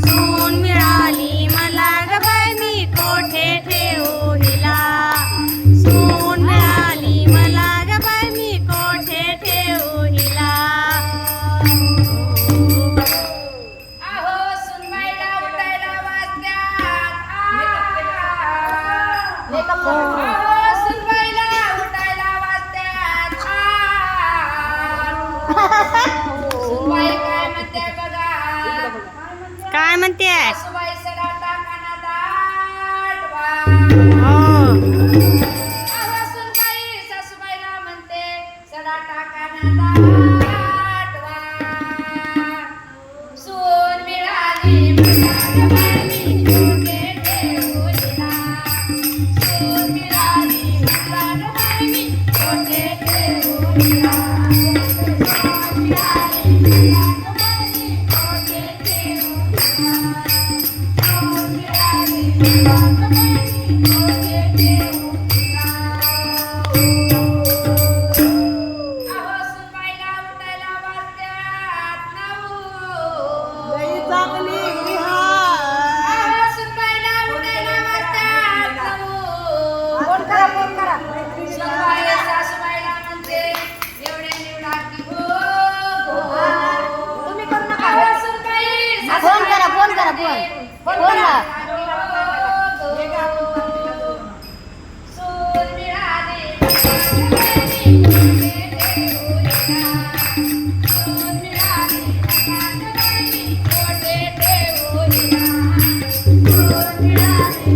सून मिळाली मला ग बाई मी कोठे ठेवू हिला. सून मिळाली मला ग बाई मी कोठे ठेवू हिला. अहो सुनबाईला उठायला वाजत्यात अहो सुनबाईला उठायला वाजत्यात सुनबाई काय म्हणते बघा. काय म्हणते? सासूबाई सडा टाकाना दाटवा. हो अहो सुनबाई सासूबाईला म्हणते सडा टाकाना दाटवा. सून मिळाली मला ग बाई मी कोठे ठेवू हिला. सून मिळाली मला ग बाई मी कोठे ठेवू हिला. सून मिळाली मला ग बाई मी कोठे ठेवू हिला. सून मिळाली मला ग बाई मी कोठे ठेवू हिला. अहो सुनबाईला उठायला वाजत्यात नऊ. अहो सुनबाईला उठायला वाजत्यात नऊ. सुनबाई सासूबाईला म्हणते एवढ्या निवडा की हो हो. अहो सुनबाई सासूबाईला म्हणते, सून मिळाली सून मिळाली कोठे ठेवू हिला. सून मिळाली